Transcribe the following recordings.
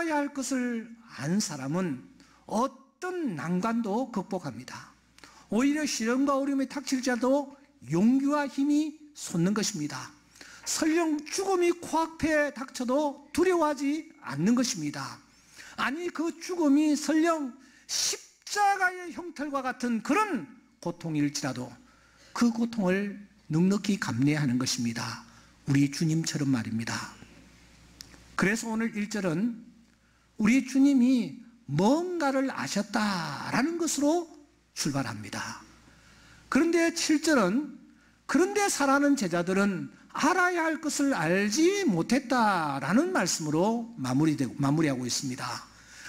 알아야 할 것을 안 사람은 어떤 난관도 극복합니다. 오히려 시련과 어려움이 닥칠지라도 용기와 힘이 솟는 것입니다. 설령 죽음이 코앞에 닥쳐도 두려워하지 않는 것입니다. 아니, 그 죽음이 설령 십자가의 형틀과 같은 그런 고통일지라도 그 고통을 넉넉히 감내하는 것입니다. 우리 주님처럼 말입니다. 그래서 오늘 1절은 우리 주님이 뭔가를 아셨다라는 것으로 출발합니다. 그런데 7절은 그런데 사랑하는 제자들은 알아야 할 것을 알지 못했다라는 말씀으로 마무리하고 있습니다.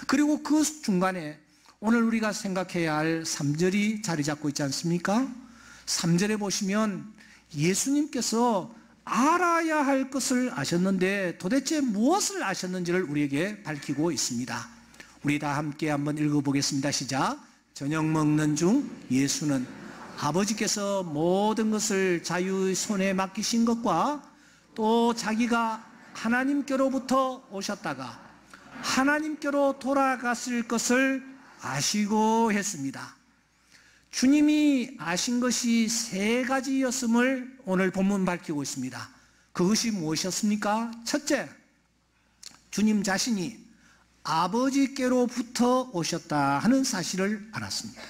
그리고 그 중간에 오늘 우리가 생각해야 할 3절이 자리 잡고 있지 않습니까? 3절에 보시면 예수님께서 알아야 할 것을 아셨는데 도대체 무엇을 아셨는지를 우리에게 밝히고 있습니다. 우리 다 함께 한번 읽어보겠습니다. 시작. 저녁 먹는 중 예수는 아버지께서 모든 것을 자유의 손에 맡기신 것과 또 자기가 하나님께로부터 오셨다가 하나님께로 돌아갔을 것을 아시고 했습니다. 주님이 아신 것이 3가지였음을 오늘 본문 밝히고 있습니다. 그것이 무엇이었습니까? 첫째, 주님 자신이 아버지께로부터 오셨다 하는 사실을 알았습니다.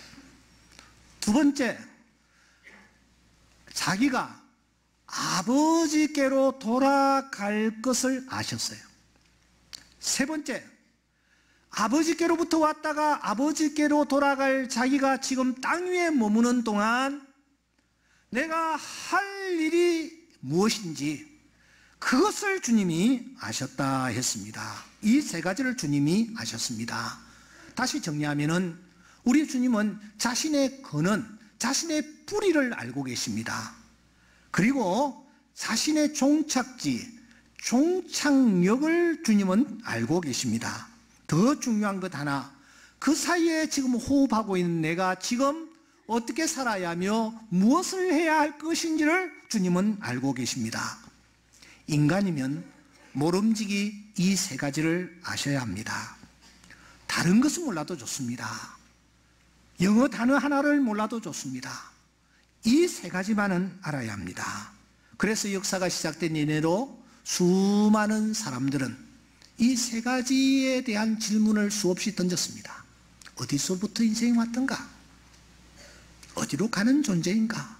두 번째, 자기가 아버지께로 돌아갈 것을 아셨어요. 세 번째, 아버지께로부터 왔다가 아버지께로 돌아갈 자기가 지금 땅 위에 머무는 동안 내가 할 일이 무엇인지 그것을 주님이 아셨다 했습니다. 이 3가지를 주님이 아셨습니다. 다시 정리하면은 우리 주님은 자신의 근원, 자신의 뿌리를 알고 계십니다. 그리고 자신의 종착지, 종착역을 주님은 알고 계십니다. 더 중요한 것 하나, 그 사이에 지금 호흡하고 있는 내가 지금 어떻게 살아야 하며 무엇을 해야 할 것인지를 주님은 알고 계십니다. 인간이면 모름지기 이 3가지를 아셔야 합니다. 다른 것은 몰라도 좋습니다. 영어 단어 하나를 몰라도 좋습니다. 이 3가지만은 알아야 합니다. 그래서 역사가 시작된 이래로 수많은 사람들은 이 3가지에 대한 질문을 수없이 던졌습니다. 어디서부터 인생이 왔던가? 어디로 가는 존재인가?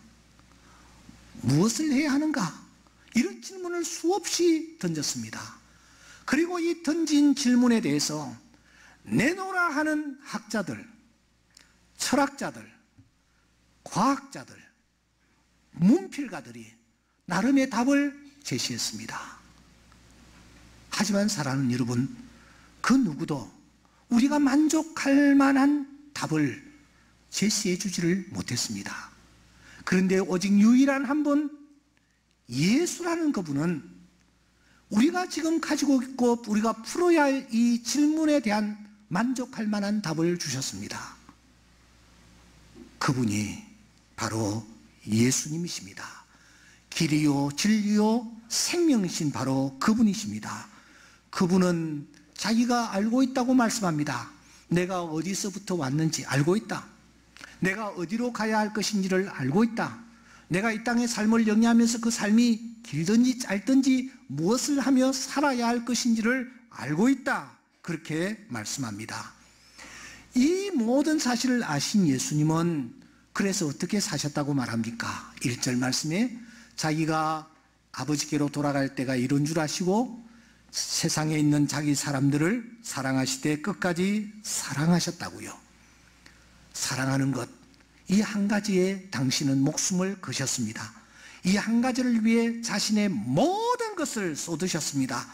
무엇을 해야 하는가? 이런 질문을 수없이 던졌습니다. 그리고 이 던진 질문에 대해서 내놓으라 하는 학자들, 철학자들, 과학자들, 문필가들이 나름의 답을 제시했습니다. 하지만 사랑하는 여러분, 그 누구도 우리가 만족할 만한 답을 제시해 주지를 못했습니다. 그런데 오직 유일한 한 분, 예수라는 그분은 우리가 지금 가지고 있고 우리가 풀어야 할 이 질문에 대한 만족할 만한 답을 주셨습니다. 그분이 바로 예수님이십니다. 길이요 진리요 생명이신 바로 그분이십니다. 그분은 자기가 알고 있다고 말씀합니다. 내가 어디서부터 왔는지 알고 있다. 내가 어디로 가야 할 것인지를 알고 있다. 내가 이 땅의 삶을 영위하면서 그 삶이 길든지 짧든지 무엇을 하며 살아야 할 것인지를 알고 있다. 그렇게 말씀합니다. 이 모든 사실을 아신 예수님은 그래서 어떻게 사셨다고 말합니까? 1절 말씀에 자기가 아버지께로 돌아갈 때가 이른 줄 아시고 세상에 있는 자기 사람들을 사랑하시되 끝까지 사랑하셨다고요. 사랑하는 것, 이 한 가지에 당신은 목숨을 거셨습니다. 이 한 가지를 위해 자신의 모든 것을 쏟으셨습니다.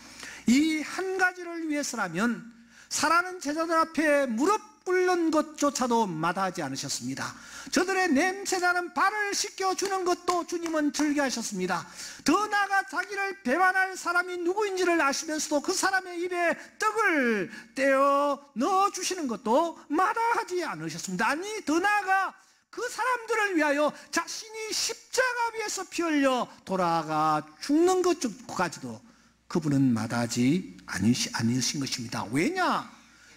이 한 가지를 위해서라면 사랑하는 제자들 앞에 무릎 꿇는 것조차도 마다하지 않으셨습니다. 저들의 냄새나는 발을 씻겨주는 것도 주님은 즐겨하셨습니다. 더 나아가 자기를 배반할 사람이 누구인지를 아시면서도 그 사람의 입에 떡을 떼어 넣어주시는 것도 마다하지 않으셨습니다. 아니, 더 나아가 그 사람들을 위하여 자신이 십자가 위에서 피 흘려 돌아가 죽는 것까지도 그분은 마다하지 않으신 것입니다. 왜냐?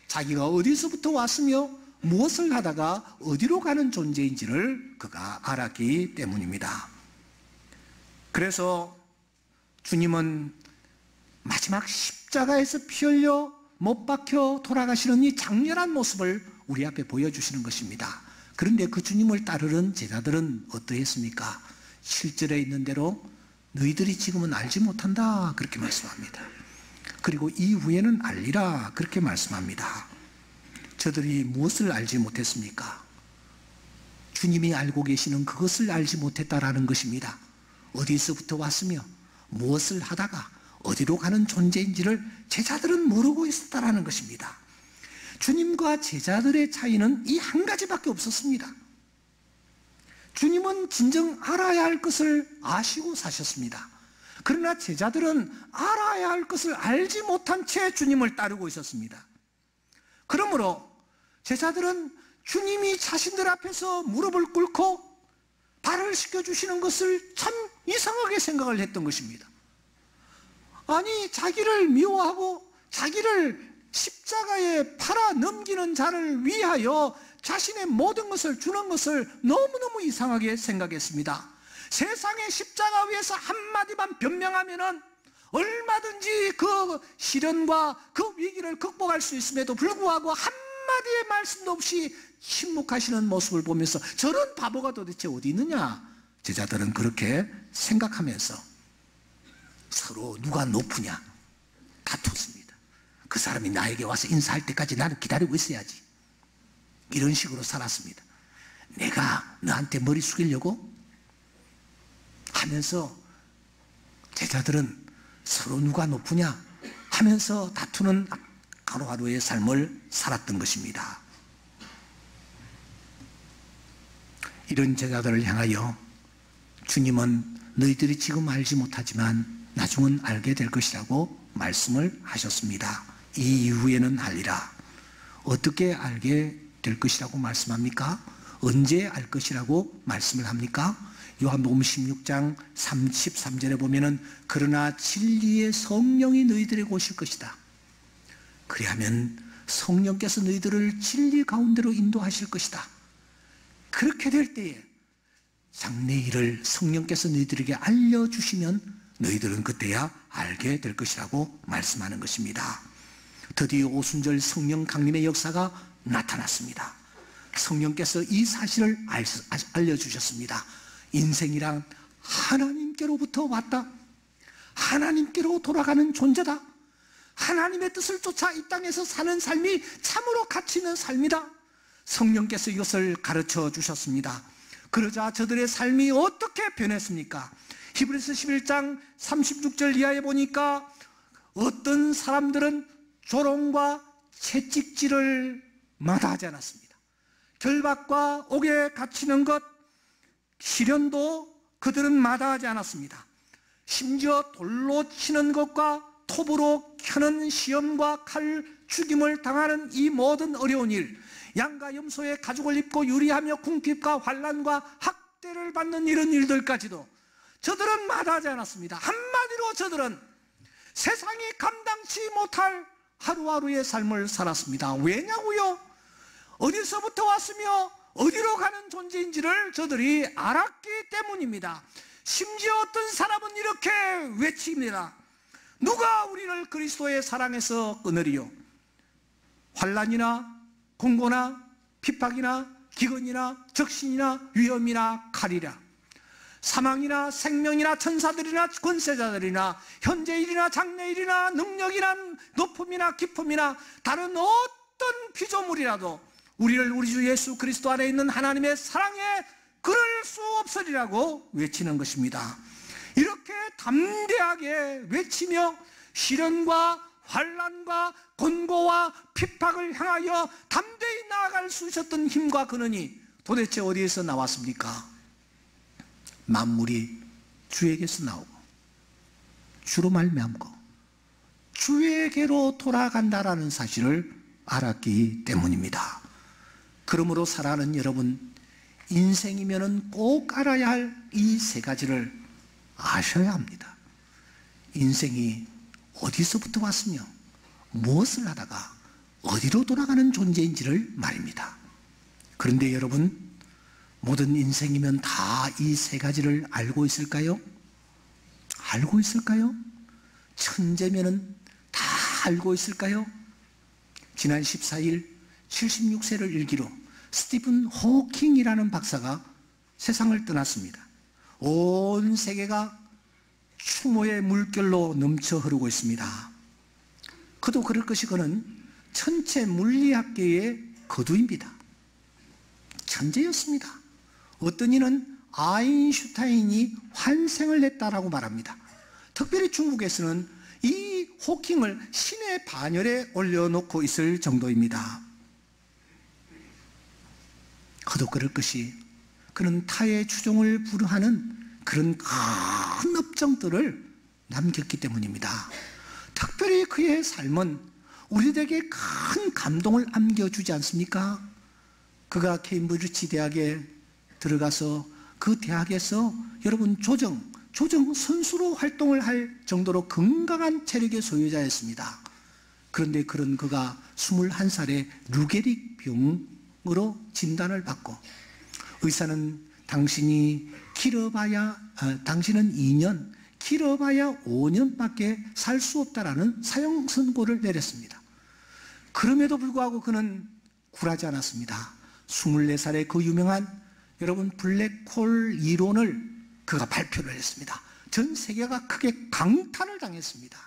자기가 어디서부터 왔으며 무엇을 하다가 어디로 가는 존재인지를 그가 알았기 때문입니다. 그래서 주님은 마지막 십자가에서 피 흘려 못 박혀 돌아가시는 이 장렬한 모습을 우리 앞에 보여주시는 것입니다. 그런데 그 주님을 따르는 제자들은 어떠했습니까? 7절에 있는 대로 너희들이 지금은 알지 못한다 그렇게 말씀합니다. 그리고 이후에는 알리라 그렇게 말씀합니다. 저들이 무엇을 알지 못했습니까? 주님이 알고 계시는 그것을 알지 못했다라는 것입니다. 어디서부터 왔으며 무엇을 하다가 어디로 가는 존재인지를 제자들은 모르고 있었다라는 것입니다. 주님과 제자들의 차이는 이 한 가지밖에 없었습니다. 주님은 진정 알아야 할 것을 아시고 사셨습니다. 그러나 제자들은 알아야 할 것을 알지 못한 채 주님을 따르고 있었습니다. 그러므로 제자들은 주님이 자신들 앞에서 무릎을 꿇고 발을 씻겨주시는 것을 참 이상하게 생각을 했던 것입니다. 아니, 자기를 미워하고 자기를 십자가에 팔아 넘기는 자를 위하여 자신의 모든 것을 주는 것을 너무너무 이상하게 생각했습니다. 세상의 십자가 위에서 한마디만 변명하면은 얼마든지 그 시련과 그 위기를 극복할 수 있음에도 불구하고 한마디의 말씀도 없이 침묵하시는 모습을 보면서 저런 바보가 도대체 어디 있느냐? 제자들은 그렇게 생각하면서 서로 누가 높으냐 다퉜습니다. 그 사람이 나에게 와서 인사할 때까지 나는 기다리고 있어야지. 이런 식으로 살았습니다. 내가 너한테 머리 숙이려고 하면서 제자들은 서로 누가 높으냐 하면서 다투는 하루하루의 삶을 살았던 것입니다. 이런 제자들을 향하여 주님은 너희들이 지금 알지 못하지만 나중은 알게 될 것이라고 말씀을 하셨습니다. 이 이후에는 알리라. 어떻게 알게 될 것이라고 말씀합니까? 언제 알 것이라고 말씀을 합니까? 요한복음 16장 33절에 보면은 그러나 진리의 성령이 너희들에게 오실 것이다. 그리하면 성령께서 너희들을 진리 가운데로 인도하실 것이다. 그렇게 될 때에 장래일을 성령께서 너희들에게 알려주시면 너희들은 그때야 알게 될 것이라고 말씀하는 것입니다. 드디어 오순절 성령 강림의 역사가 나타났습니다. 성령께서 이 사실을 알려주셨습니다. 인생이란 하나님께로부터 왔다. 하나님께로 돌아가는 존재다. 하나님의 뜻을 쫓아 이 땅에서 사는 삶이 참으로 가치 있는 삶이다. 성령께서 이것을 가르쳐 주셨습니다. 그러자 저들의 삶이 어떻게 변했습니까? 히브리서 11장 36절 이하에 보니까 어떤 사람들은 조롱과 채찍질을 마다하지 않았습니다. 결박과 옥에 갇히는 것, 시련도 그들은 마다하지 않았습니다. 심지어 돌로 치는 것과 톱으로 켜는 시험과 칼 죽임을 당하는 이 모든 어려운 일, 양과 염소의 가죽을 입고 유리하며 궁핍과 환난과 학대를 받는 이런 일들까지도 저들은 마다하지 않았습니다. 한마디로 저들은 세상이 감당치 못할 하루하루의 삶을 살았습니다. 왜냐고요? 어디서부터 왔으며 어디로 가는 존재인지를 저들이 알았기 때문입니다. 심지어 어떤 사람은 이렇게 외칩니다. 누가 우리를 그리스도의 사랑에서 끊으리요? 환난이나 공고나 핍박이나 기근이나 적신이나 위험이나 칼이라. 사망이나 생명이나 천사들이나 권세자들이나 현재일이나 장래일이나 능력이나 높음이나 깊음이나 다른 어떤 피조물이라도 우리를 우리 주 예수 그리스도 안에 있는 하나님의 사랑에 그럴 수 없으리라고 외치는 것입니다. 이렇게 담대하게 외치며 시련과 환난과 곤고와 핍박을 향하여 담대히 나아갈 수 있었던 힘과 근원이 도대체 어디에서 나왔습니까? 만물이 주에게서 나오고 주로 말미암고 주에게로 돌아간다라는 사실을 알았기 때문입니다. 그러므로 사랑하는 여러분, 인생이면은 꼭 알아야 할 이 세 가지를 아셔야 합니다. 인생이 어디서부터 왔으며 무엇을 하다가 어디로 돌아가는 존재인지를 말입니다. 그런데 여러분, 모든 인생이면 다 이 세 가지를 알고 있을까요? 알고 있을까요? 천재면은 다 알고 있을까요? 지난 14일 76세를 일기로 스티븐 호킹이라는 박사가 세상을 떠났습니다. 온 세계가 추모의 물결로 넘쳐 흐르고 있습니다. 그도 그럴 것이 그는 천체 물리학계의 거두입니다. 천재였습니다. 어떤 이는 아인슈타인이 환생을 했다라고 말합니다. 특별히 중국에서는 이 호킹을 신의 반열에 올려놓고 있을 정도입니다. 그도 그럴 것이 그는 타의 추종을 불허하는 그런 큰 업적들을 남겼기 때문입니다. 특별히 그의 삶은 우리들에게 큰 감동을 안겨주지 않습니까? 그가 케임브리지 대학에 들어가서 그 대학에서 여러분 조정 선수로 활동을 할 정도로 건강한 체력의 소유자였습니다. 그런데 그가 21살에 루게릭 병으로 진단을 받고 의사는 당신은 2년, 길어봐야 5년밖에 살 수 없다라는 사형 선고를 내렸습니다. 그럼에도 불구하고 그는 굴하지 않았습니다. 24살에 그 유명한 여러분 블랙홀 이론을 그가 발표를 했습니다. 전 세계가 크게 강탄을 당했습니다.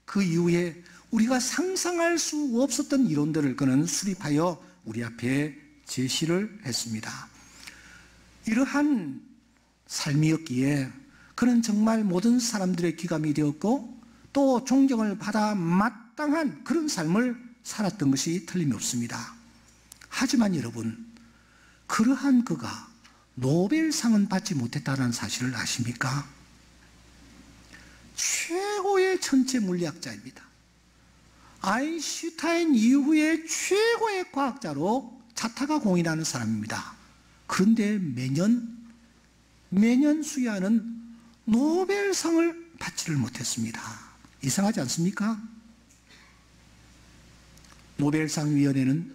그 이후에 우리가 상상할 수 없었던 이론들을 그는 수립하여 우리 앞에 제시를 했습니다. 이러한 삶이었기에 그는 정말 모든 사람들의 귀감이 되었고 또 존경을 받아 마땅한 그런 삶을 살았던 것이 틀림이 없습니다. 하지만 여러분, 그러한 그가 노벨상은 받지 못했다는 사실을 아십니까? 최고의 천체 물리학자입니다. 아인슈타인 이후에 최고의 과학자로 자타가 공인하는 사람입니다. 그런데 매년 수여하는 노벨상을 받지를 못했습니다. 이상하지 않습니까? 노벨상 위원회는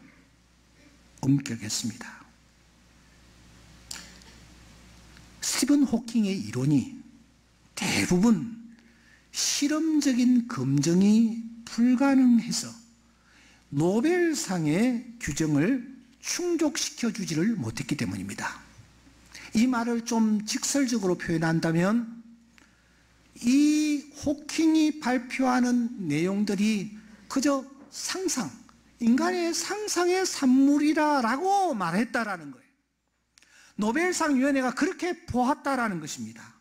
엄격했습니다. 스티븐 호킹의 이론이 대부분 실험적인 검증이 불가능해서 노벨상의 규정을 충족시켜주지를 못했기 때문입니다. 이 말을 좀 직설적으로 표현한다면 이 호킹이 발표하는 내용들이 그저 상상, 인간의 상상의 산물이라고 말했다라는 거예요. 노벨상 위원회가 그렇게 보았다라는 것입니다.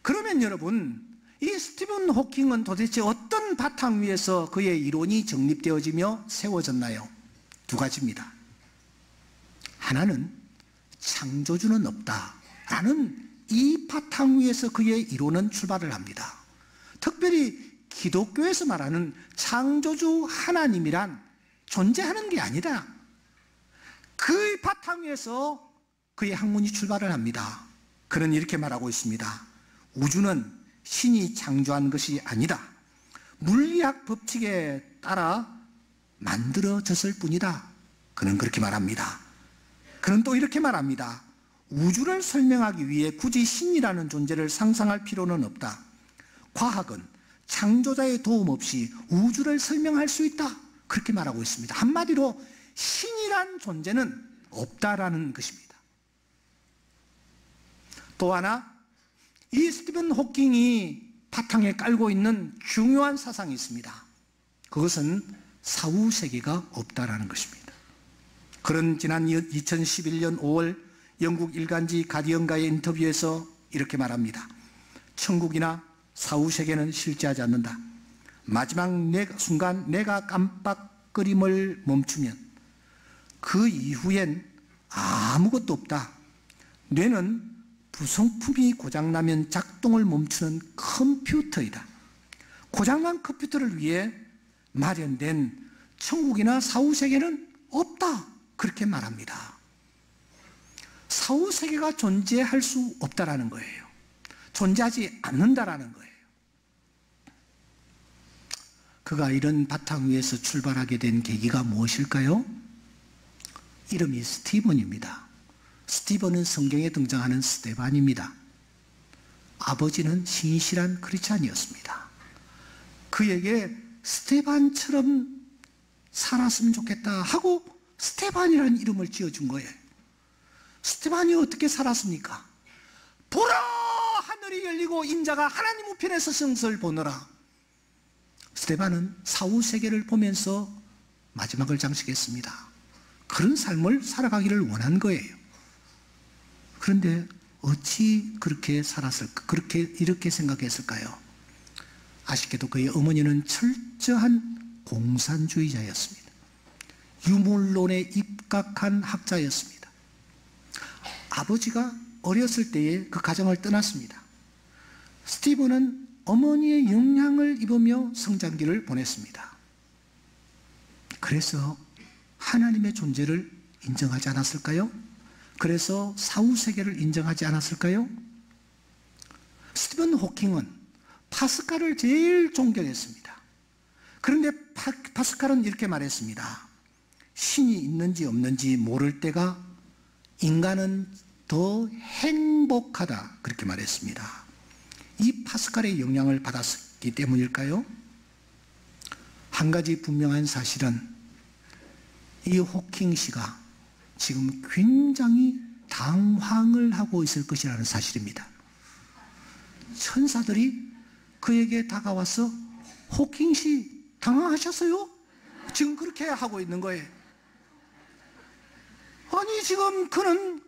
그러면 여러분, 이 스티븐 호킹은 도대체 어떤 바탕 위에서 그의 이론이 정립되어지며 세워졌나요? 두 가지입니다. 하나는 창조주는 없다라는 이 바탕 위에서 그의 이론은 출발을 합니다. 특별히 기독교에서 말하는 창조주 하나님이란 존재하는 게 아니다. 그 바탕 위에서 그의 학문이 출발을 합니다. 그는 이렇게 말하고 있습니다. 우주는 신이 창조한 것이 아니다. 물리학 법칙에 따라 만들어졌을 뿐이다. 그는 그렇게 말합니다. 그는 또 이렇게 말합니다. 우주를 설명하기 위해 굳이 신이라는 존재를 상상할 필요는 없다. 과학은 창조자의 도움 없이 우주를 설명할 수 있다. 그렇게 말하고 있습니다. 한마디로 신이란 존재는 없다라는 것입니다. 또 하나, 이 스티븐 호킹이 바탕에 깔고 있는 중요한 사상이 있습니다. 그것은 사후세계가 없다라는 것입니다. 그런 지난 2011년 5월 영국 일간지 가디언과의 인터뷰에서 이렇게 말합니다. 천국이나 사후세계는 실제하지 않는다. 마지막 순간 내가 깜빡거림을 멈추면 그 이후엔 아무것도 없다. 뇌는 부속품이 고장나면 작동을 멈추는 컴퓨터이다. 고장난 컴퓨터를 위해 마련된 천국이나 사후세계는 없다. 그렇게 말합니다. 사후세계가 존재할 수 없다라는 거예요. 존재하지 않는다라는 거예요. 그가 이런 바탕 위에서 출발하게 된 계기가 무엇일까요? 이름이 스티븐입니다. 스티븐은 성경에 등장하는 스데반입니다. 아버지는 신실한 크리스찬이었습니다. 그에게 스데반처럼 살았으면 좋겠다 하고 스데반이라는 이름을 지어준 거예요. 스데반이 어떻게 살았습니까? 보라! 하늘이 열리고 인자가 하나님 우편에서 성서를 보느라. 스데반은 사후세계를 보면서 마지막을 장식했습니다. 그런 삶을 살아가기를 원한 거예요. 그런데 어찌 그렇게 살았을까? 이렇게 생각했을까요? 아쉽게도 그의 어머니는 철저한 공산주의자였습니다. 유물론에 입각한 학자였습니다. 아버지가 어렸을 때에 그 가정을 떠났습니다. 스티븐은 어머니의 영향을 입으며 성장기를 보냈습니다. 그래서 하나님의 존재를 인정하지 않았을까요? 그래서 사후세계를 인정하지 않았을까요? 스티븐 호킹은 파스칼을 제일 존경했습니다. 그런데 파스칼은 이렇게 말했습니다. 신이 있는지 없는지 모를 때가 인간은 더 행복하다, 그렇게 말했습니다. 이 파스칼의 영향을 받았기 때문일까요? 한 가지 분명한 사실은 이 호킹 씨가 지금 굉장히 당황을 하고 있을 것이라는 사실입니다. 천사들이 그에게 다가와서 호킹 씨 당황하셨어요? 지금 그렇게 하고 있는 거예요. 아니 지금 그는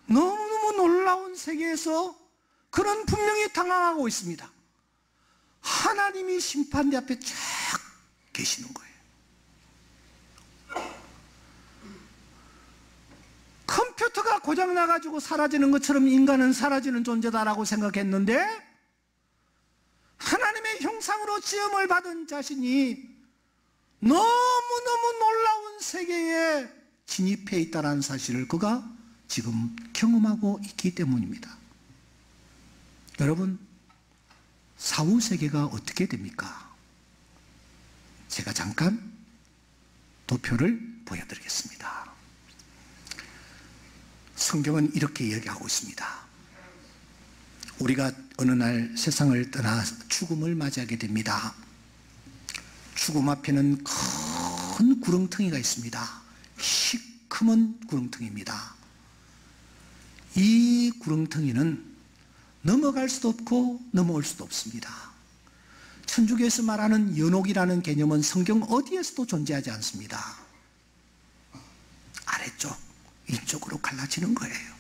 너무너무 놀라운 세계에서 그는 분명히 당황하고 있습니다. 하나님이 심판대 앞에 쫙 계시는 거예요. 컴퓨터가 고장나가지고 사라지는 것처럼 인간은 사라지는 존재다라고 생각했는데 하나님의 형상으로 지음을 받은 자신이 너무너무 놀라운 세계에 진입해 있다는 사실을 그가 지금 경험하고 있기 때문입니다. 여러분, 사후세계가 어떻게 됩니까? 제가 잠깐 도표를 보여드리겠습니다. 성경은 이렇게 이야기하고 있습니다. 우리가 어느 날 세상을 떠나 죽음을 맞이하게 됩니다. 죽음 앞에는 큰 구렁텅이가 있습니다. 시커먼 구렁텅이입니다. 이 구렁텅이는 넘어갈 수도 없고 넘어올 수도 없습니다. 천주교에서 말하는 연옥이라는 개념은 성경 어디에서도 존재하지 않습니다. 아래쪽, 이쪽으로 갈라지는 거예요.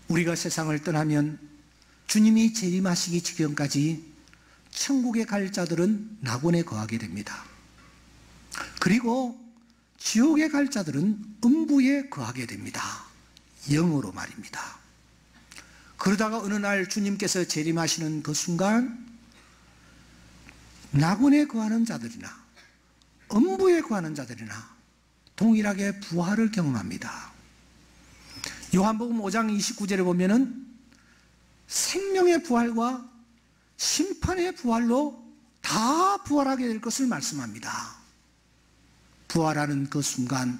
우리가 세상을 떠나면 주님이 재림하시기 직전까지 천국에 갈 자들은 낙원에 거하게 됩니다. 그리고 지옥에 갈 자들은 음부에 거하게 됩니다. 영어로 말입니다. 그러다가 어느 날 주님께서 재림하시는 그 순간 낙원에 거하는 자들이나 음부에 거하는 자들이나 동일하게 부활을 경험합니다. 요한복음 5장 29절에 보면은 생명의 부활과 심판의 부활로 다 부활하게 될 것을 말씀합니다. 부활하는 그 순간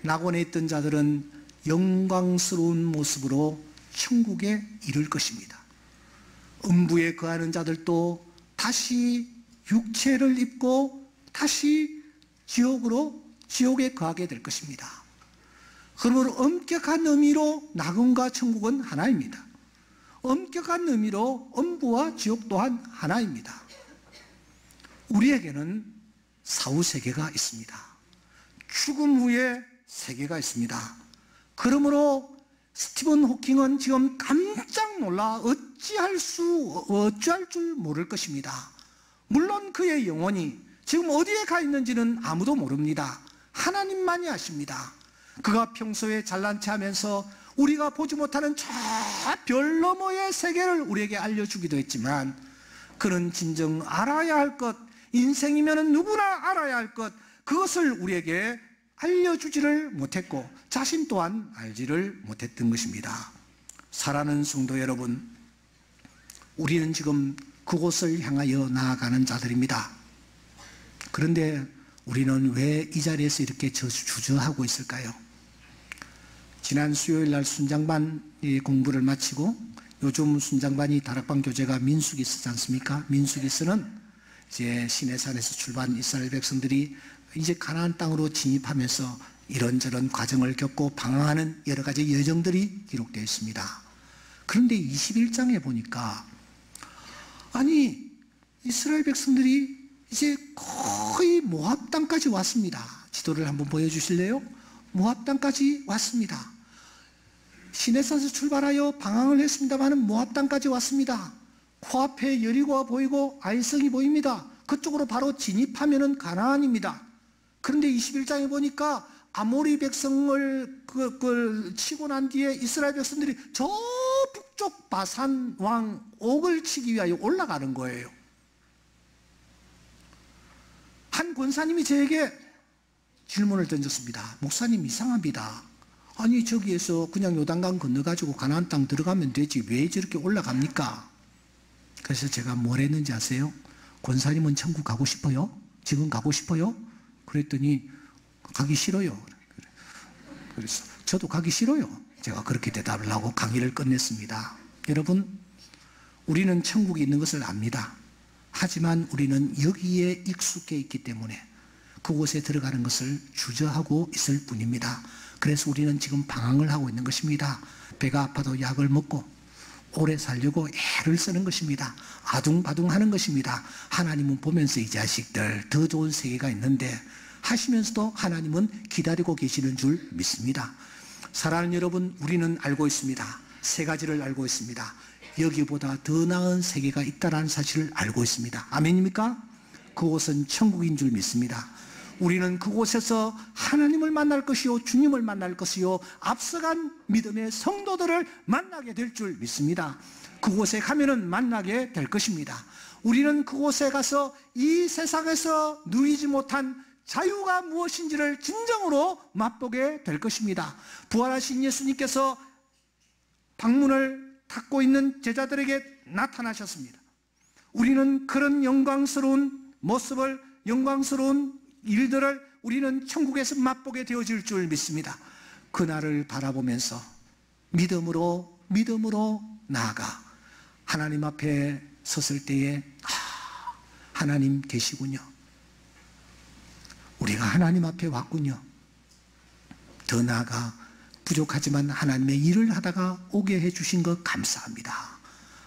낙원에 있던 자들은 영광스러운 모습으로 천국에 이를 것입니다. 음부에 거하는 자들도 다시 육체를 입고 다시 지옥에 거하게 될 것입니다. 그러므로 엄격한 의미로 낙원과 천국은 하나입니다. 엄격한 의미로 음부와 지옥 또한 하나입니다. 우리에게는 사후세계가 있습니다. 죽음 후에 세계가 있습니다. 그러므로 스티븐 호킹은 지금 깜짝 놀라 어찌할 줄 모를 것입니다. 물론 그의 영혼이 지금 어디에 가 있는지는 아무도 모릅니다. 하나님만이 아십니다. 그가 평소에 잘난 체 하면서 우리가 보지 못하는 저 별 너머의 세계를 우리에게 알려주기도 했지만 그는 진정 알아야 할 것, 인생이면 누구나 알아야 할 것, 그것을 우리에게 알려주지를 못했고 자신 또한 알지를 못했던 것입니다. 사랑하는 성도 여러분, 우리는 지금 그곳을 향하여 나아가는 자들입니다. 그런데 우리는 왜 이 자리에서 이렇게 주저하고 있을까요? 지난 수요일 날 순장반 공부를 마치고 요즘 순장반이 다락방 교재가 민수기서지 않습니까? 민수기서는 이제 시내산에서 출발한 이스라엘 백성들이 이제 가나안 땅으로 진입하면서 이런저런 과정을 겪고 방황하는 여러 가지 여정들이 기록되어 있습니다. 그런데 21장에 보니까 아니 이스라엘 백성들이 이제 거의 모압 땅까지 왔습니다. 지도를 한번 보여주실래요? 모압 땅까지 왔습니다. 시내산에서 출발하여 방황을 했습니다만 모압 땅까지 왔습니다. 코앞에 여리고가 보이고 아이성이 보입니다. 그쪽으로 바로 진입하면은 가나안입니다. 그런데 21장에 보니까 아모리 백성을 치고 난 뒤에 이스라엘 백성들이 저 북쪽 바산 왕 옥을 치기 위하여 올라가는 거예요. 한 권사님이 저에게 질문을 던졌습니다. 목사님, 이상합니다. 아니 저기에서 그냥 요단강 건너가지고 가나안 땅 들어가면 되지 왜 저렇게 올라갑니까? 그래서 제가 뭘 했는지 아세요? 권사님은 천국 가고 싶어요? 지금 가고 싶어요? 그랬더니 가기 싫어요. 그래서 저도 가기 싫어요. 제가 그렇게 대답을 하고 강의를 끝냈습니다. 여러분, 우리는 천국이 있는 것을 압니다. 하지만 우리는 여기에 익숙해 있기 때문에 그곳에 들어가는 것을 주저하고 있을 뿐입니다. 그래서 우리는 지금 방황을 하고 있는 것입니다. 배가 아파도 약을 먹고 오래 살려고 애를 쓰는 것입니다. 아둥바둥 하는 것입니다. 하나님은 보면서 이 자식들 더 좋은 세계가 있는데 하시면서도 하나님은 기다리고 계시는 줄 믿습니다. 사랑하는 여러분, 우리는 알고 있습니다. 세 가지를 알고 있습니다. 여기보다 더 나은 세계가 있다는 사실을 알고 있습니다. 아멘입니까? 그곳은 천국인 줄 믿습니다. 우리는 그곳에서 하나님을 만날 것이요 주님을 만날 것이요 앞서간 믿음의 성도들을 만나게 될 줄 믿습니다. 그곳에 가면은 만나게 될 것입니다. 우리는 그곳에 가서 이 세상에서 누리지 못한 자유가 무엇인지를 진정으로 맛보게 될 것입니다. 부활하신 예수님께서 방문을 닫고 있는 제자들에게 나타나셨습니다. 우리는 그런 영광스러운 모습을, 영광스러운 일들을 우리는 천국에서 맛보게 되어질 줄 믿습니다. 그날을 바라보면서 믿음으로 나아가 하나님 앞에 섰을 때에 하나님 계시군요. 우리가 하나님 앞에 왔군요. 더 나아가 부족하지만 하나님의 일을 하다가 오게 해주신 것 감사합니다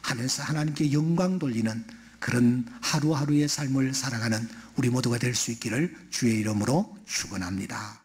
하면서 하나님께 영광 돌리는 그런 하루하루의 삶을 살아가는 우리 모두가 될 수 있기를 주의 이름으로 축원합니다.